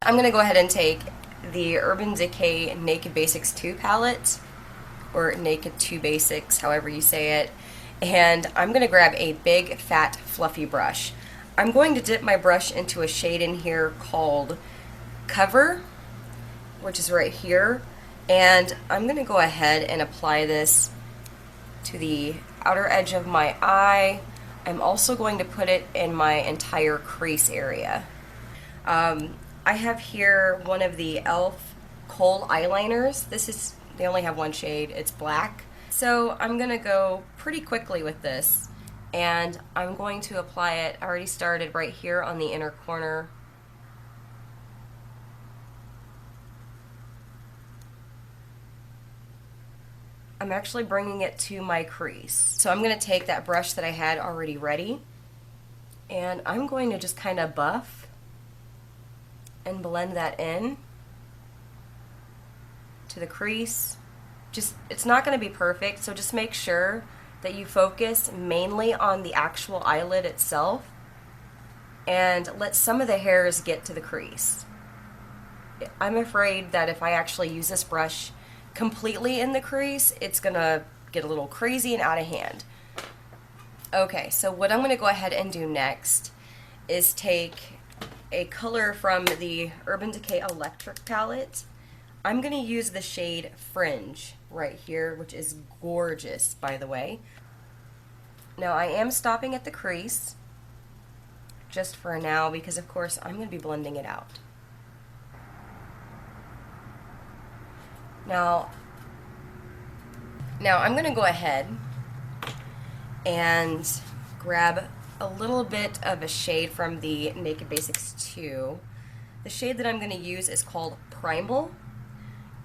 I'm going to go ahead and take the Urban Decay Naked Basics 2 palette, or Naked 2 Basics, however you say it, and I'm going to grab a big, fat, fluffy brush. I'm going to dip my brush into a shade in here called Cover, which is right here, and I'm going to go ahead and apply this to the outer edge of my eye. I'm also going to put it in my entire crease area. I have here one of the e.l.f. Kohl eyeliners. They only have one shade, it's black. So I'm going to go pretty quickly with this, and I'm going to apply it. I already started right here on the inner corner. I'm actually bringing it to my crease. So I'm going to take that brush that I had already ready, and I'm going to just kind of buff and blend that in to the crease. It's not going to be perfect, so just make sure that you focus mainly on the actual eyelid itself and let some of the hairs get to the crease. I'm afraid that if I actually use this brush completely in the crease, it's going to get a little crazy and out of hand. Okay, so what I'm going to go ahead and do next is take a color from the Urban Decay Electric palette. I'm going to use the shade Fringe right here, which is gorgeous, by the way. Now I am stopping at the crease just for now because of course I'm going to be blending it out. Now I'm going to go ahead and grab a little bit of a shade from the Naked Basics 2. The shade that I'm going to use is called Primal.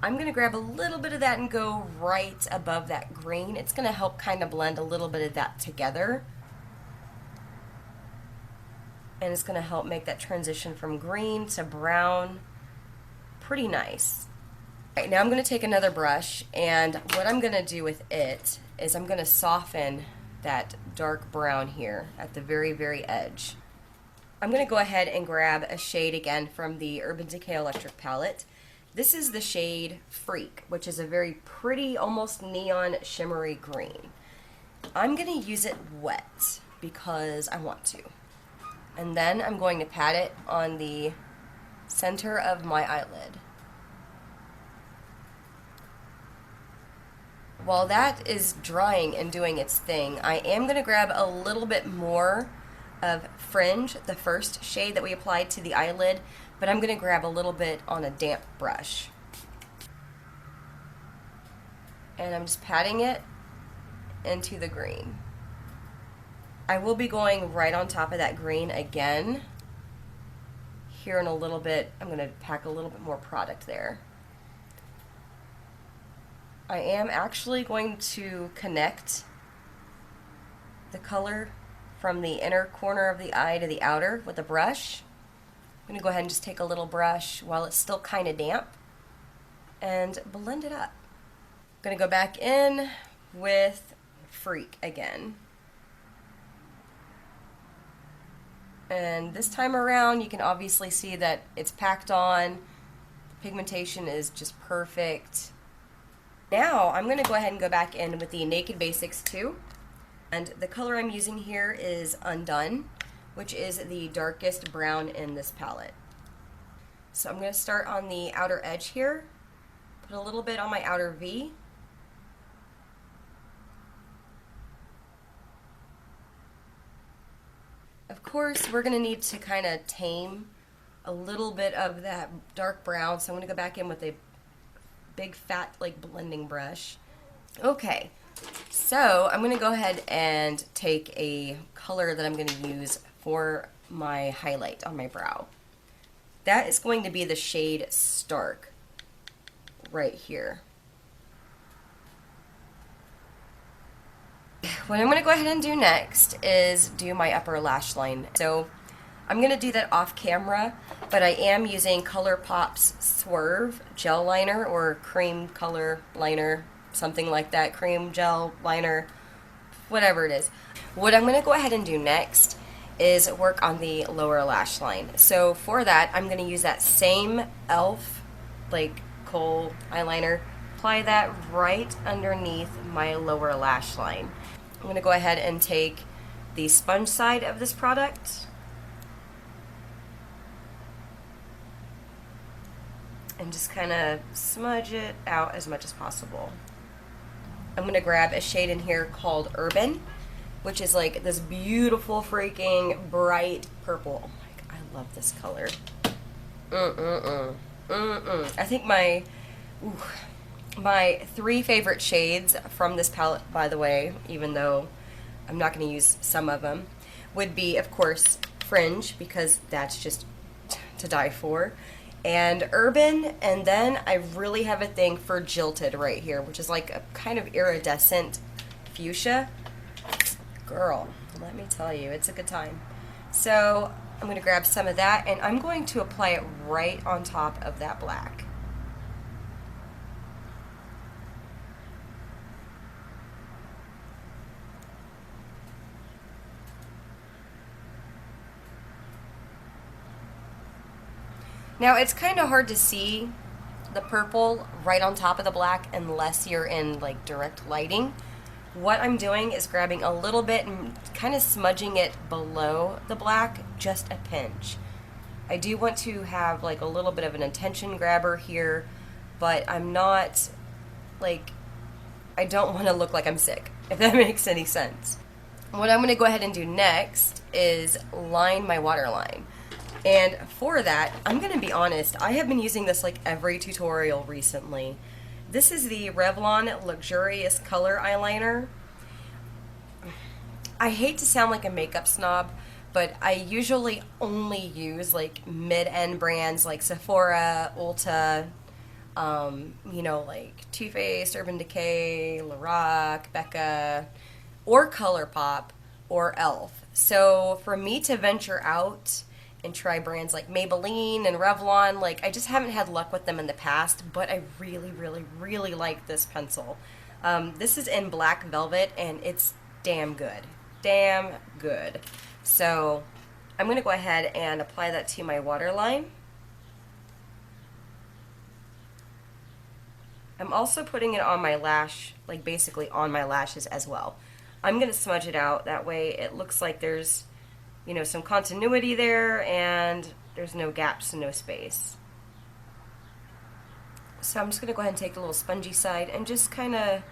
I'm going to grab a little bit of that and go right above that green. It's going to help kind of blend a little bit of that together. And it's going to help make that transition from green to brown pretty nice. All right, now I'm going to take another brush, and what I'm going to do with it is I'm going to soften that dark brown here at the very, very edge. I'm going to go ahead and grab a shade again from the Urban Decay Electric palette. This is the shade Freak, which is a very pretty, almost neon shimmery green. I'm going to use it wet because I want to. And then I'm going to pat it on the center of my eyelid. While that is drying and doing its thing, I am going to grab a little bit more of Fringe, the first shade that we applied to the eyelid, but I'm going to grab a little bit on a damp brush. And I'm just patting it into the green. I will be going right on top of that green again. Here in a little bit, I'm going to pack a little bit more product there. I am actually going to connect the color from the inner corner of the eye to the outer with a brush. I'm going to go ahead and just take a little brush while it's still kind of damp and blend it up. I'm going to go back in with Freak again. And this time around you can obviously see that it's packed on. The pigmentation is just perfect. Now I'm going to go ahead and go back in with the Naked Basics 2. And the color I'm using here is Undone, which is the darkest brown in this palette. So I'm going to start on the outer edge here, put a little bit on my outer V. Of course, we're going to need to kind of tame a little bit of that dark brown, so I'm going to go back in with a big fat blending brush. Okay. So I'm going to go ahead and take a color that I'm going to use for my highlight on my brow. That is going to be the shade Stark right here. What I'm going to go ahead and do next is do my upper lash line. So I'm going to do that off camera, but I am using Colourpop's Swerve gel liner, or cream color liner, something like that, cream gel liner, whatever it is. What I'm going to go ahead and do next is work on the lower lash line. So for that, I'm going to use that same e.l.f. like Kohl eyeliner, apply that right underneath my lower lash line. I'm going to go ahead and take the sponge side of this product and just kind of smudge it out as much as possible. I'm going to grab a shade in here called Urban, which is like this beautiful freaking bright purple. Oh my, I love this color. I think my three favorite shades from this palette, by the way, even though I'm not going to use some of them, would be, of course, Fringe, because that's just to die for, and Urban, and then I really have a thing for Jilted right here, which is like a kind of iridescent fuchsia. Girl, let me tell you, it's a good time. So I'm going to grab some of that, and I'm going to apply it right on top of that black. Now it's kind of hard to see the purple right on top of the black unless you're in like direct lighting. What I'm doing is grabbing a little bit and kind of smudging it below the black, just a pinch. I do want to have like a little bit of an attention grabber here, but I'm not like, I don't want to look like I'm sick, if that makes any sense. What I'm going to go ahead and do next is line my waterline. And for that, I'm going to be honest, I have been using this like every tutorial recently. This is the Revlon Luxurious Color Eyeliner. I hate to sound like a makeup snob, but I usually only use like mid-end brands like Sephora, Ulta, you know, like Too Faced, Urban Decay, Lorac, BECCA, or Colourpop, or e.l.f. So for me to venture out and try brands like Maybelline and Revlon, like I just haven't had luck with them in the past, but I really like this pencil. This is in Black Velvet, and it's damn good. Damn good. So I'm going to go ahead and apply that to my waterline. I'm also putting it on my lash, like basically on my lashes as well. I'm going to smudge it out, that way it looks like there's, you know, some continuity there and there's no gaps and no space. So I'm just going to go ahead and take the little spongy side and just kind of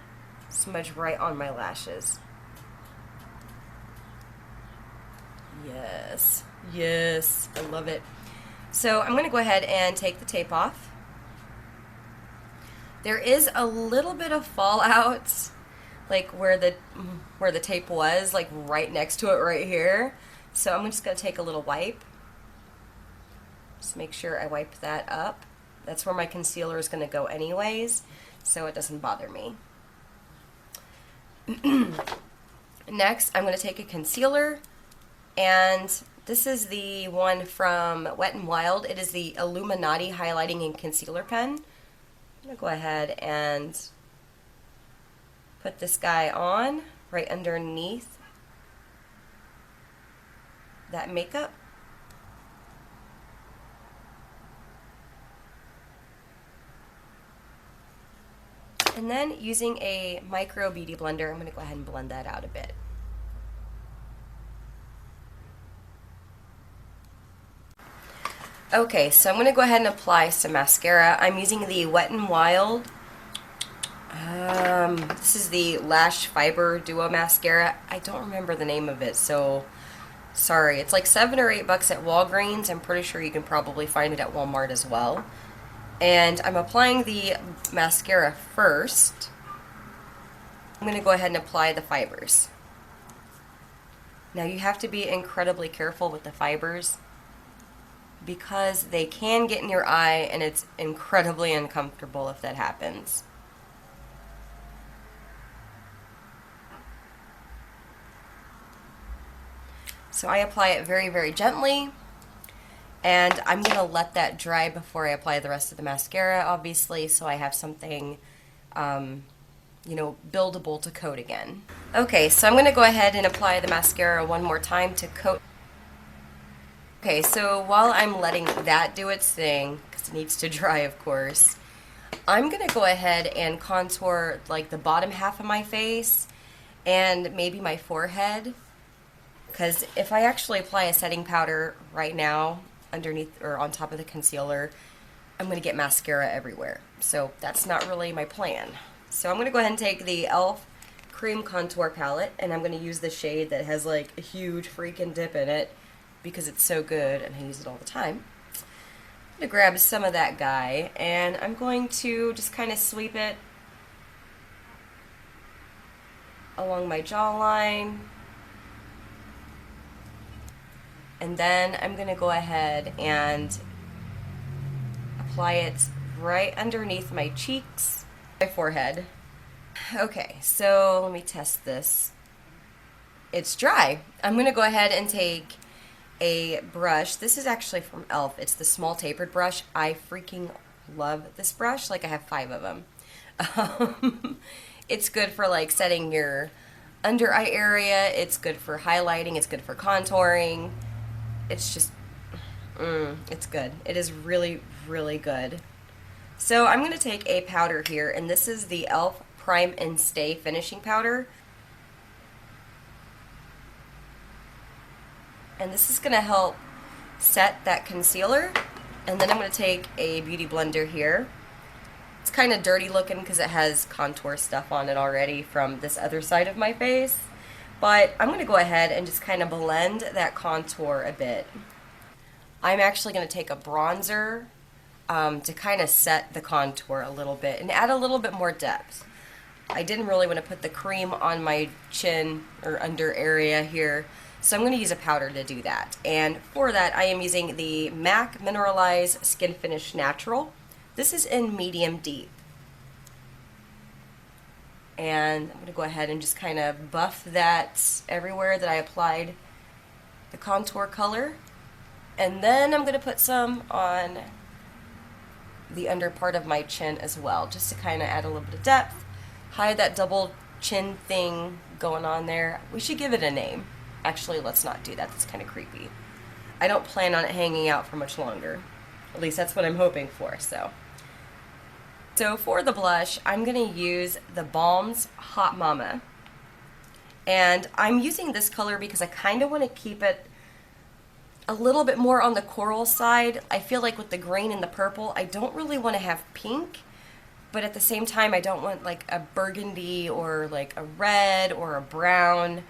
smudge right on my lashes. Yes, yes, I love it. So I'm going to go ahead and take the tape off. There is a little bit of fallout, like where the tape was, like right next to it right here. So I'm just going to take a little wipe. Just make sure I wipe that up. That's where my concealer is going to go anyways, so it doesn't bother me. Next, I'm going to take a concealer, and this is the one from Wet n Wild. It is the Illuminaughty Highlighting and Concealer Pen. I'm going to go ahead and put this guy on right underneath that makeup. And then using a micro beauty blender, I'm going to go ahead and blend that out a bit. Okay, so I'm going to go ahead and apply some mascara. I'm using the Wet n Wild. This is the Lash Fiber Duo Mascara. I don't remember the name of it, so sorry. It's like $7 or $8 at Walgreens. I'm pretty sure you can probably find it at Walmart as well. And I'm applying the mascara first. I'm going to go ahead and apply the fibers. Now you have to be incredibly careful with the fibers because they can get in your eye and it's incredibly uncomfortable if that happens. So I apply it very gently, and I'm going to let that dry before I apply the rest of the mascara, obviously, so I have something, you know, buildable to coat again. Okay, so I'm going to go ahead and apply the mascara one more time to coat. Okay, so while I'm letting that do its thing, because it needs to dry, of course, I'm going to go ahead and contour like the bottom half of my face and maybe my forehead. Because if I actually apply a setting powder right now underneath or on top of the concealer, I'm going to get mascara everywhere. So that's not really my plan. So I'm going to go ahead and take the e.l.f. Cream Contour Palette, and I'm going to use the shade that has like a huge freaking dip in it because it's so good and I use it all the time. I'm going to grab some of that guy, and I'm going to just kind of sweep it along my jawline. And then I'm going to go ahead and apply it right underneath my cheeks, my forehead. Okay, so let me test this. It's dry. I'm going to go ahead and take a brush. This is actually from e.l.f. It's the small tapered brush. I freaking love this brush. Like I have 5 of them. It's good for like setting your under eye area. It's good for highlighting. It's good for contouring. It's just, it's good. It is really, really good. So I'm going to take a powder here, and this is the e.l.f. Prime and Stay Finishing Powder. And this is going to help set that concealer. And then I'm going to take a beauty blender here. It's kind of dirty looking because it has contour stuff on it already from this other side of my face. But I'm going to go ahead and just kind of blend that contour a bit. I'm actually going to take a bronzer to kind of set the contour a little bit and add a little bit more depth. I didn't really want to put the cream on my chin or under area here, so I'm going to use a powder to do that. And for that, I am using the MAC Mineralize Skinfinish Natural. This is in medium deep. And I'm going to go ahead and just kind of buff that everywhere that I applied the contour color. And then I'm going to put some on the under part of my chin as well, just to kind of add a little bit of depth, hide that double chin thing going on there. We should give it a name. Actually, let's not do that. That's kind of creepy. I don't plan on it hanging out for much longer. At least that's what I'm hoping for. So for the blush, I'm going to use theBalm's Hot Mama. And I'm using this color because I kind of want to keep it a little bit more on the coral side. I feel like with the green and the purple, I don't really want to have pink, but at the same time, I don't want like a burgundy or like a red or a brown.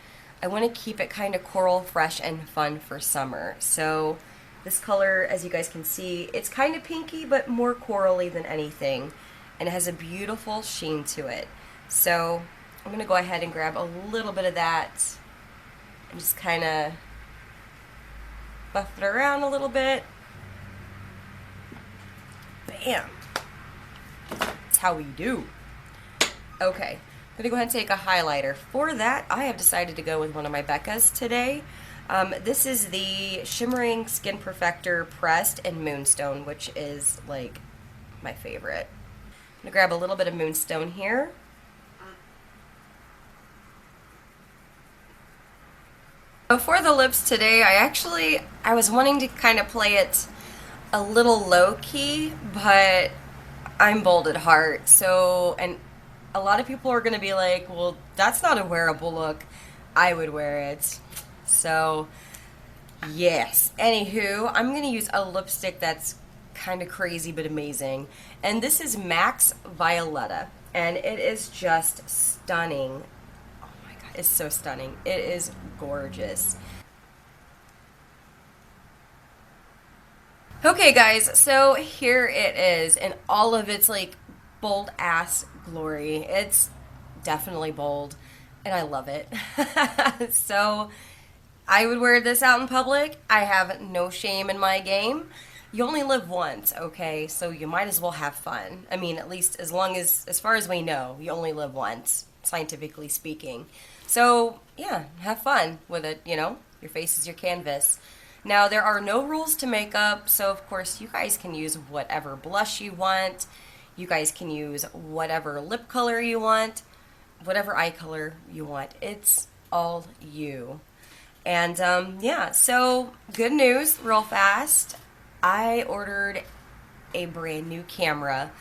I want to keep it kind of coral, fresh, and fun for summer. So this color, as you guys can see, it's kind of pinky, but more corally than anything. And it has a beautiful sheen to it. So I'm going to go ahead and grab a little bit of that and just kind of buff it around a little bit. Bam! That's how we do. Okay, I'm going to go ahead and take a highlighter. For that, I have decided to go with one of my BECCAs today. This is the Shimmering Skin Perfector Pressed in Moonstone, which is like my favorite. I'm going to grab a little bit of Moonstone here. For the lips today, I was wanting to kind of play it a little low-key, but I'm bold at heart. So, and a lot of people are going to be like, well, that's not a wearable look. I would wear it. So, yes. Anywho, I'm going to use a lipstick that's kind of crazy but amazing. And this is MAC's Violetta. And it is just stunning. It's so stunning. It is gorgeous. Okay guys, so here it is in all of its like bold ass glory. It's definitely bold and I love it. So I would wear this out in public. I have no shame in my game. You only live once, okay? So you might as well have fun. I mean, at least as far as we know, you only live once, scientifically speaking. So, yeah, have fun with it, you know? Your face is your canvas. Now, there are no rules to makeup, so of course you guys can use whatever blush you want. You guys can use whatever lip color you want, whatever eye color you want. It's all you. And yeah, so good news, real fast. I ordered a brand new camera.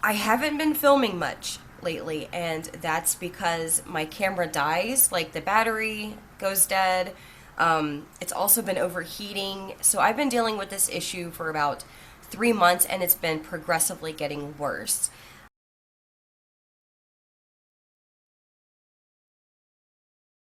I haven't been filming much lately, and that's because my camera dies, like the battery goes dead. It's also been overheating, so I've been dealing with this issue for about 3 months, and it's been progressively getting worse.